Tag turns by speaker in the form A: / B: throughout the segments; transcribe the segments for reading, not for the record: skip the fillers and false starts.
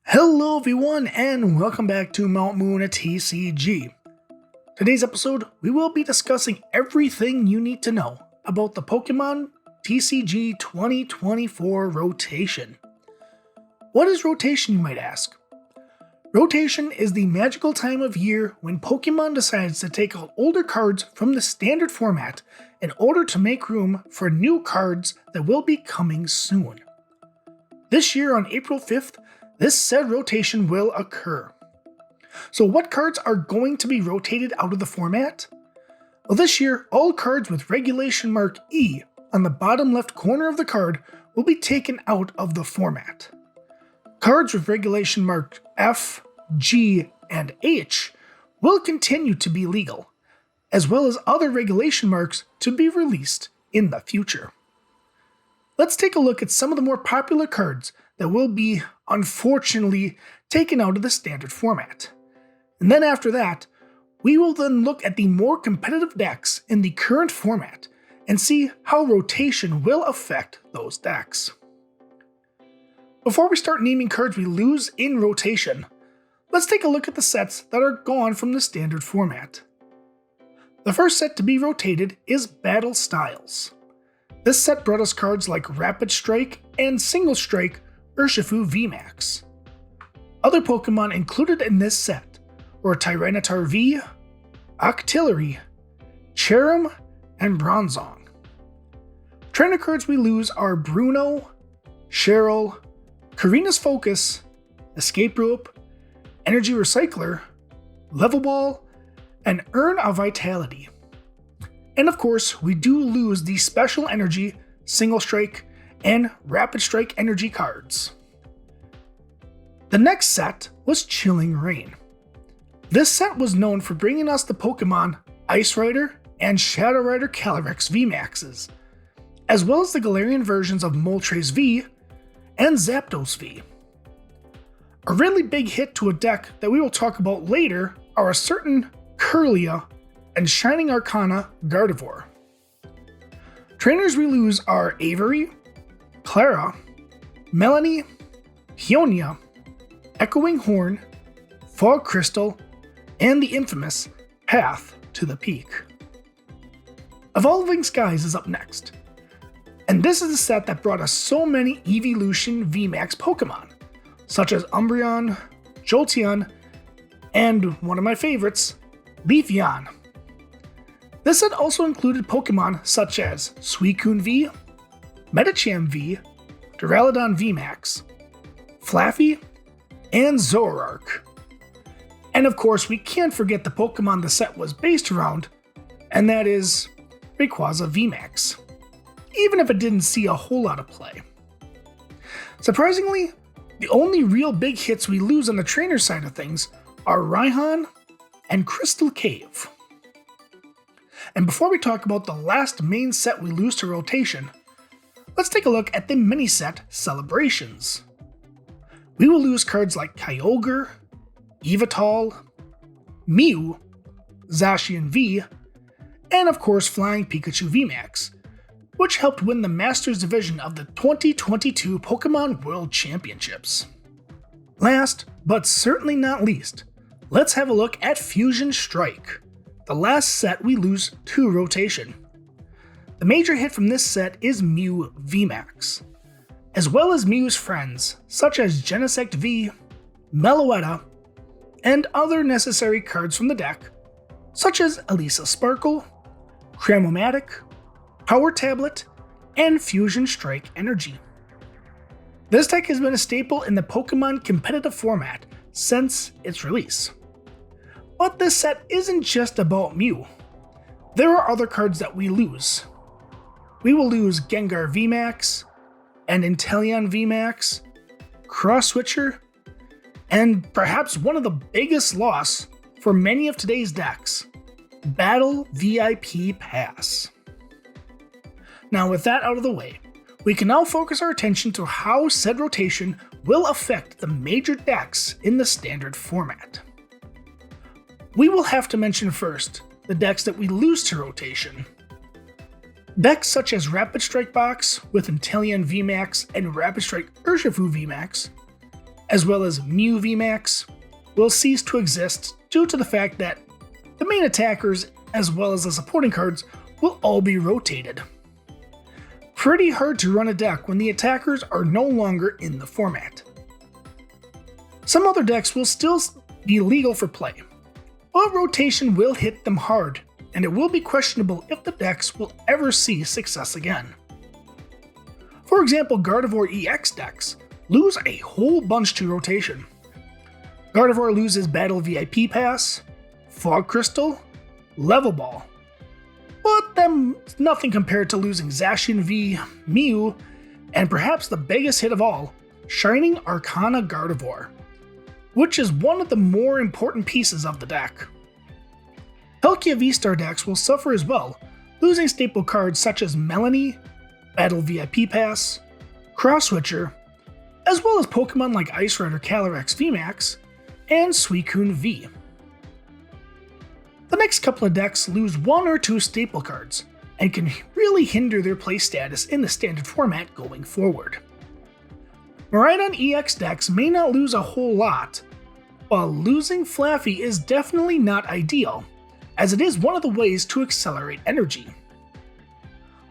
A: Hello everyone and welcome back to Mount Moon TCG. Today's episode, we will be discussing everything you need to know about the Pokemon TCG 2024 rotation. What is rotation, you might ask? Rotation is the magical time of year when Pokemon decides to take out older cards from the standard format in order to make room for new cards that will be coming soon. This year on April 5th, this said rotation will occur. So what cards are going to be rotated out of the format? Well, this year, all cards with regulation mark E on the bottom left corner of the card will be taken out of the format. Cards with regulation mark F, G, and H will continue to be legal, as well as other regulation marks to be released in the future. Let's take a look at some of the more popular cards that will be, unfortunately, taken out of the standard format. And then after that, we will then look at the more competitive decks in the current format and see how rotation will affect those decks. Before we start naming cards we lose in rotation, let's take a look at the sets that are gone from the standard format. The first set to be rotated is Battle Styles. This set brought us cards like Rapid Strike and Single Strike Urshifu VMAX. Other Pokemon included in this set were Tyranitar V, Octillery, Cherim, and Bronzong. Trainer cards we lose are Bruno, Cheryl, Karina's Focus, Escape Rope, Energy Recycler, Level Ball, and Urn of Vitality. And of course, we do lose the Special Energy, Single Strike, and Rapid Strike Energy cards. The next set was Chilling Reign. This set was known for bringing us the Pokemon Ice Rider and Shadow Rider Calyrex VMAXs, as well as the Galarian versions of Moltres V and Zapdos V. A really big hit to a deck that we will talk about later are a certain Kirlia and Shining Arcana Gardevoir. Trainers we lose are Avery, Clara, Melanie, Hionia, Echoing Horn, Fog Crystal, and the infamous Path to the Peak. Evolving Skies is up next, and this is the set that brought us so many Evolution VMAX Pokemon, such as Umbreon, Jolteon, and one of my favorites, Leafeon. This set also included Pokemon such as Suicune V, Medicham V, Duraludon VMAX, Flaffy, and Zoroark. And of course, we can't forget the Pokemon the set was based around, and that is Rayquaza VMAX, even if it didn't see a whole lot of play. Surprisingly, the only real big hits we lose on the trainer side of things are Raihan and Crystal Cave. And before we talk about the last main set we lose to rotation, let's take a look at the mini set Celebrations. We will lose cards like Kyogre, Yveltal, Mew, Zacian V, and of course Flying Pikachu VMAX, which helped win the Masters Division of the 2022 Pokemon World Championships. Last, but certainly not least, let's have a look at Fusion Strike, the last set we lose to rotation. The major hit from this set is Mew VMAX, as well as Mew's friends such as Genesect V, Meloetta, and other necessary cards from the deck, such as Elisa Sparkle, Cramomatic, Power Tablet, and Fusion Strike Energy. This deck has been a staple in the Pokemon competitive format since its release. But this set isn't just about Mew. There are other cards that we lose. We will lose Gengar VMAX, and Inteleon VMAX, Cross Switcher, and perhaps one of the biggest loss for many of today's decks, Battle VIP Pass. Now with that out of the way, we can now focus our attention to how said rotation will affect the major decks in the standard format. we will have to mention first the decks that we lose to rotation. Decks such as Rapid Strike Box with Inteleon VMAX and Rapid Strike Urshifu VMAX, as well as Mew VMAX, will cease to exist due to the fact that the main attackers as well as the supporting cards will all be rotated. Pretty hard to run a deck when the attackers are no longer in the format. Some other decks will still be legal for play, but rotation will hit them hard, and it will be questionable if the decks will ever see success again. For example, Gardevoir EX decks lose a whole bunch to rotation. Gardevoir loses Battle VIP Pass, Fog Crystal, Level Ball, but then nothing compared to losing Zacian V, Mew, and perhaps the biggest hit of all, Shining Arcana Gardevoir, which is one of the more important pieces of the deck. Palkia V-Star decks will suffer as well, losing staple cards such as Melanie, Battle VIP Pass, Cross Switcher, as well as Pokemon like Ice Rider Calyrex VMAX and Suicune V. The next couple of decks lose one or two staple cards, and can really hinder their play status in the standard format going forward. Miraidon EX decks may not lose a whole lot, while losing Flaffy is definitely not ideal, as it is one of the ways to accelerate energy.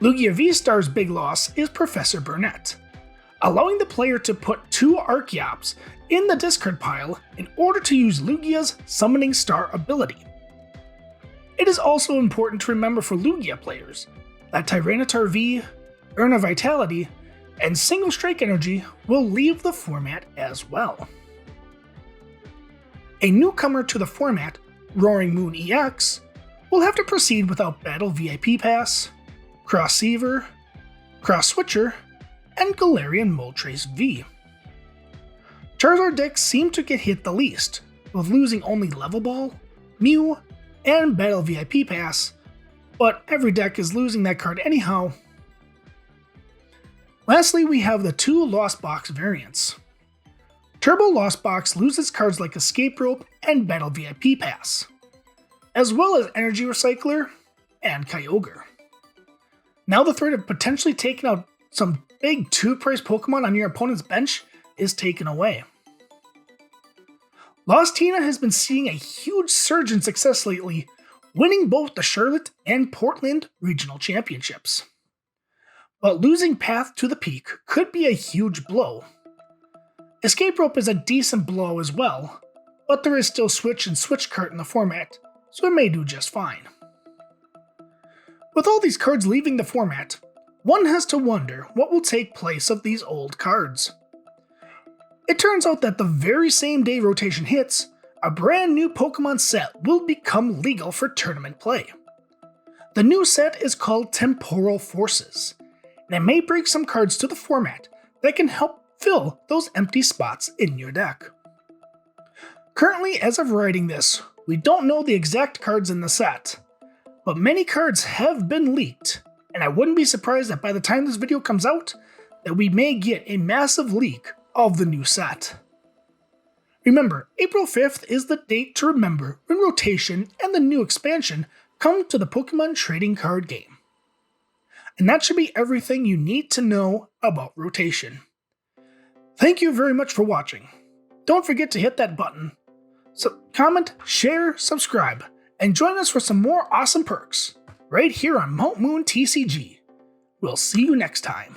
A: Lugia V-Star's big loss is Professor Burnett, allowing the player to put 2 Archeops in the discard pile in order to use Lugia's Summoning Star ability. It is also important to remember for Lugia players that Tyranitar V, Urna Vitality, and Single Strike Energy will leave the format as well. A newcomer to the format, Roaring Moon EX, will have to proceed without Battle VIP Pass, Cross Seaver, Cross Switcher, and Galarian Moltres V. Charizard decks seem to get hit the least, with losing only Level Ball, Mew, and Battle VIP Pass, but every deck is losing that card anyhow. Lastly, we have the 2 Lost Box variants. Turbo Lost Box loses cards like Escape Rope and Battle VIP Pass, as well as Energy Recycler and Kyogre. Now the threat of potentially taking out some big 2-price Pokemon on your opponent's bench is taken away. Lost Tina has been seeing a huge surge in success lately, winning both the Charlotte and Portland regional championships. But losing Path to the Peak could be a huge blow. Escape Rope is a decent blow as well, but there is still Switch and Switch Cart in the format, so it may do just fine. With all these cards leaving the format, one has to wonder what will take place of these old cards. It turns out that the very same day rotation hits, a brand new Pokemon set will become legal for tournament play. The new set is called Temporal Forces, and it may bring some cards to the format that can help fill those empty spots in your deck. Currently, as of writing this, we don't know the exact cards in the set, but many cards have been leaked, and I wouldn't be surprised that by the time this video comes out, that we may get a massive leak of the new set. Remember, April 5th is the date to remember when rotation and the new expansion come to the Pokemon trading card game. And that should be everything you need to know about rotation. Thank you very much for watching. Don't forget to hit that button. So comment, share, subscribe, and join us for some more awesome perks right here on Mount Moon TCG. We'll see you next time.